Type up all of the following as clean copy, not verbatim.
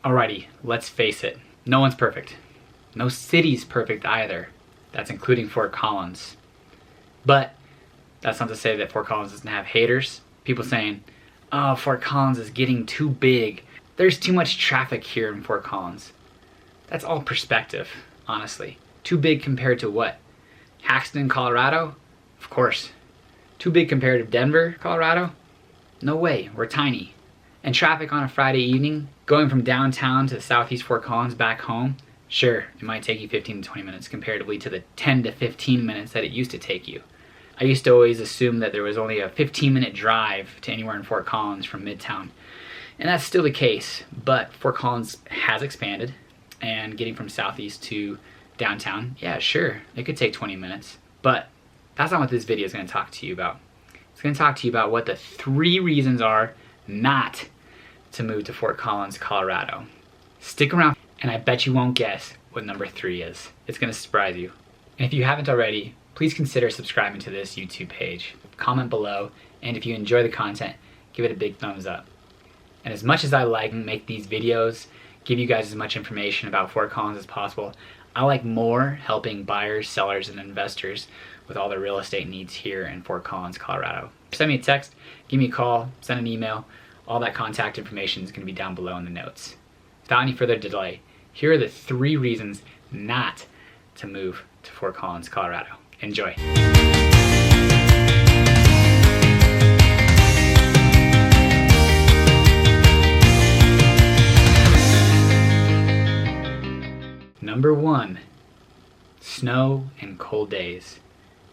Alrighty, let's face it. No one's perfect. No city's perfect either. That's including Fort Collins. But that's not to say that Fort Collins doesn't have haters. People saying, oh, Fort Collins is getting too big. There's too much traffic here in Fort Collins. That's all perspective, honestly. Too big compared to what? Haxton, Colorado? Of course. Too big compared to Denver, Colorado? No way, we're tiny. And traffic on a Friday evening, going from downtown to southeast Fort Collins back home, sure, it might take you 15 to 20 minutes comparatively to the 10 to 15 minutes that it used to take you. I used to always assume that there was only a 15-minute drive to anywhere in Fort Collins from Midtown. And that's still the case, but Fort Collins has expanded, and getting from southeast to downtown, yeah, sure, it could take 20 minutes. But that's not what this video is going to talk to you about. It's going to talk to you about what the 3 reasons are not to move to Fort Collins, Colorado. Stick around, and I bet you won't guess what number 3 is. It's going to surprise you. And if you haven't already, please consider subscribing to this YouTube page. Comment below, and if you enjoy the content, give it a big thumbs up. And as much as I like to make these videos, give you guys as much information about Fort Collins as possible, I like more helping buyers, sellers, and investors with all their real estate needs here in Fort Collins, Colorado. Send me a text, give me a call, send an email. All that contact information is going to be down below in the notes. Without any further delay, here are the 3 reasons not to move to Fort Collins, Colorado. Enjoy. Number 1, snow and cold days.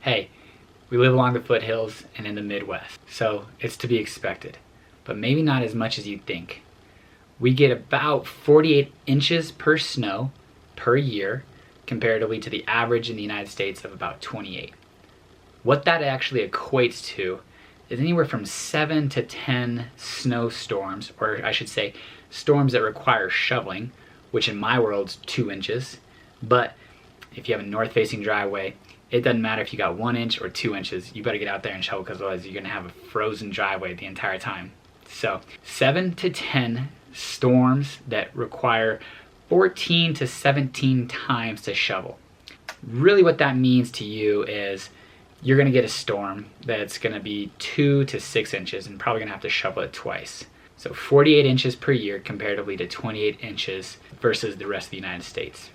Hey, we live along the foothills and in the Midwest, so it's to be expected, but maybe not as much as you'd think. We get about 48 inches per snow per year, comparatively to the average in the United States of about 28. What that actually equates to is anywhere from 7 to 10 snowstorms, or I should say storms that require shoveling, which in my world's 2 inches. But if you have a north-facing driveway, it doesn't matter if you got 1 inch or 2 inches. You better get out there and shovel, because otherwise you're gonna have a frozen driveway the entire time. So 7 to 10 storms that require 14 to 17 times to shovel. Really what that means to you is you're gonna get a storm that's gonna be 2 to 6 inches and probably gonna have to shovel it twice. So 48 inches per year comparatively to 28 inches versus the rest of the United States.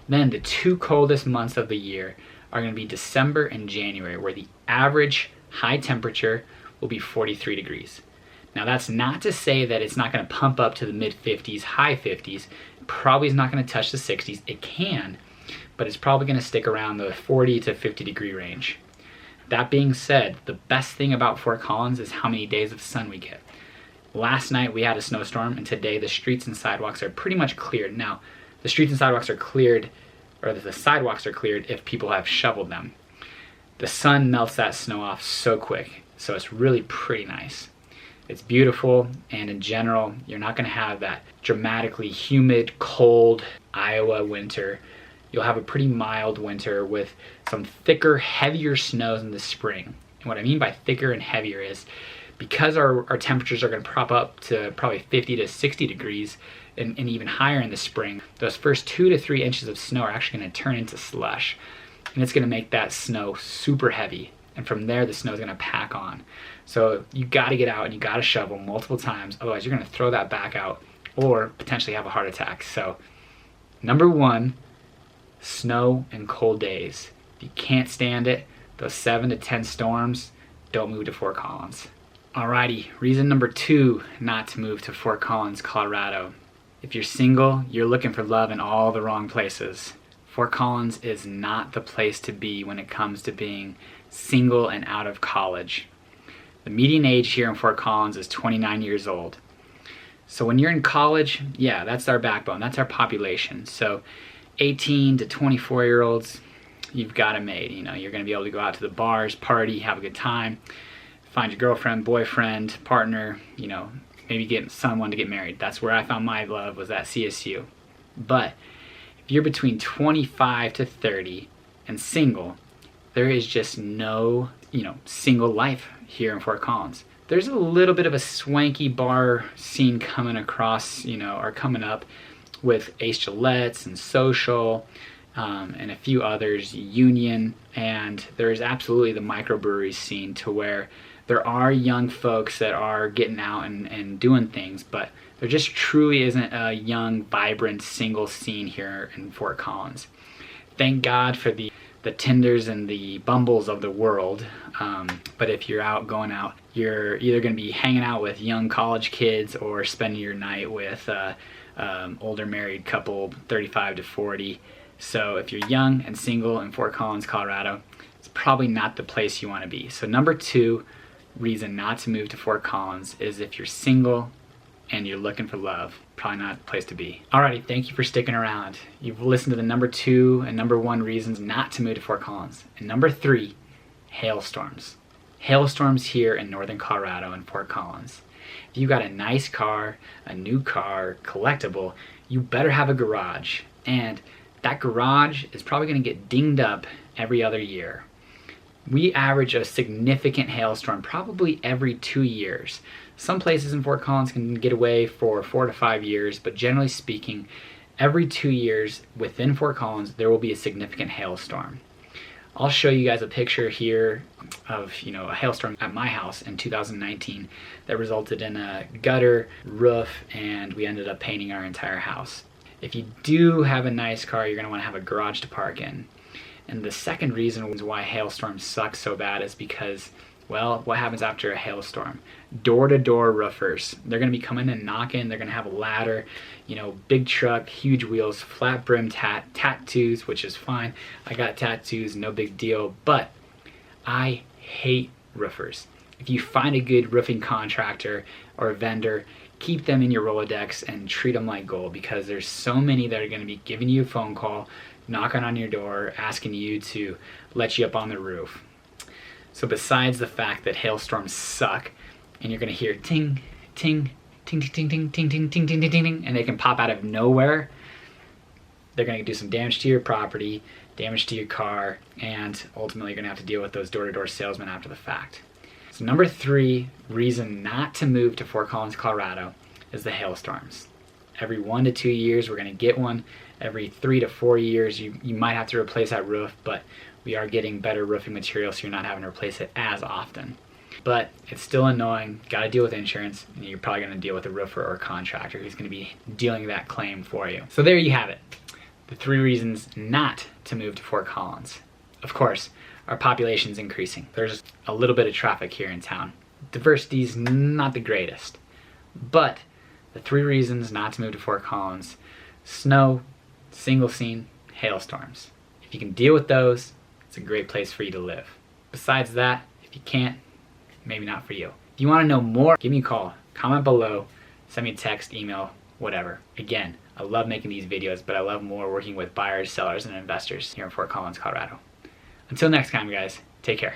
Then the 2 coldest months of the year are going to be December and January, where the average high temperature will be 43 degrees. Now that's not to say that it's not going to pump up to the mid 50s, high 50s. Probably is not going to touch the 60s. It can, but it's probably going to stick around the 40 to 50 degree range. That being said, the best thing about Fort Collins is how many days of sun we get. Last night we had a snowstorm, and today the streets and sidewalks are pretty much cleared. Now, the streets and sidewalks are cleared, or the sidewalks are cleared if people have shoveled them. The sun melts that snow off so quick, so it's really pretty nice. It's beautiful, and in general, you're not going to have that dramatically humid, cold Iowa winter. You'll have a pretty mild winter with some thicker, heavier snows in the spring. And what I mean by thicker and heavier is because our temperatures are going to prop up to probably 50 to 60 degrees and even higher in the spring, those first 2 to 3 inches of snow are actually going to turn into slush. And it's going to make that snow super heavy. And from there, the snow is going to pack on. So you got to get out and you got to shovel multiple times. Otherwise, you're going to throw that back out or potentially have a heart attack. So number 1, snow and cold days. If you can't stand it, those 7 to 10 storms, don't move to Fort Collins. Alrighty, reason number 2 not to move to Fort Collins, Colorado. If you're single, you're looking for love in all the wrong places. Fort Collins is not the place to be when it comes to being single and out of college. The median age here in Fort Collins is 29 years old. So when you're in college, yeah, that's our backbone, that's our population. So 18 to 24-year-olds, you've got it made. You know, you're gonna be able to go out to the bars, party, have a good time, find your girlfriend, boyfriend, partner, you know, maybe get someone to get married. That's where I found my love, was at CSU. But if you're between 25 to 30 and single, there is just no, single life here in Fort Collins. there's a little bit of a swanky bar scene coming across, or coming up with Ace Gillette's and Social, and a few others, Union, and there's absolutely the microbrewery scene to where there are young folks that are getting out and doing things, but there just truly isn't a young, vibrant, single scene here in Fort Collins. Thank God for the Tinders and the Bumbles of the world, but if you're going out, you're either going to be hanging out with young college kids or spending your night with older married couple, 35 to 40. So if you're young and single in Fort Collins, Colorado, it's probably not the place you want to be. So number 2 reason not to move to Fort Collins is if you're single and you're looking for love. Probably not the place to be. Alrighty, thank you for sticking around. You've listened to the number 2 and number 1 reasons not to move to Fort Collins. And number 3, hailstorms. Hailstorms here in northern Colorado and Fort Collins. If you got a nice car, a new car, collectible, you better have a garage. And that garage is probably going to get dinged up every other year. We average a significant hailstorm probably every 2 years. Some places in Fort Collins can get away for 4 to 5 years, but generally speaking, every 2 years within Fort Collins, there will be a significant hailstorm. I'll show you guys a picture here of a hailstorm at my house in 2019 that resulted in a gutter, roof, and we ended up painting our entire house. If you do have a nice car, you're going to want to have a garage to park in. And the second reason why hailstorms suck so bad is because, well, what happens after a hailstorm? Door-to-door roofers. They're going to be coming and knocking. They're going to have a ladder, big truck, huge wheels, flat brim tattoos, which is fine. I got tattoos, no big deal. But I hate roofers. If you find a good roofing contractor or vendor, keep them in your Rolodex and treat them like gold, because there's so many that are going to be giving you a phone call, knocking on your door, asking you to let you up on the roof. So besides the fact that hailstorms suck, and you're going to hear ting, ting, ting, ting, ting, ting, ting, ting, ting, ting, ting, ting, and they can pop out of nowhere, they're going to do some damage to your property, damage to your car, and ultimately you're going to have to deal with those door-to-door salesmen after the fact. So number 3 reason not to move to Fort Collins, Colorado is the hailstorms. Every 1 to 2 years we're going to get one. Every 3 to 4 years you might have to replace that roof, but we are getting better roofing material, so you're not having to replace it as often. But it's still annoying. Got to deal with insurance, and you're probably going to deal with a roofer or a contractor who's going to be dealing that claim for you. So there you have it. The 3 reasons not to move to Fort Collins. Of course, our population's increasing. There's a little bit of traffic here in town. Diversity's not the greatest. But the 3 reasons not to move to Fort Collins: snow, single scene, hailstorms. If you can deal with those, it's a great place for you to live. Besides that, if you can't, maybe not for you. If you want to know more, give me a call, comment below, send me a text, email, whatever. Again, I love making these videos, but I love more working with buyers, sellers, and investors here in Fort Collins, Colorado. Until next time, guys, take care.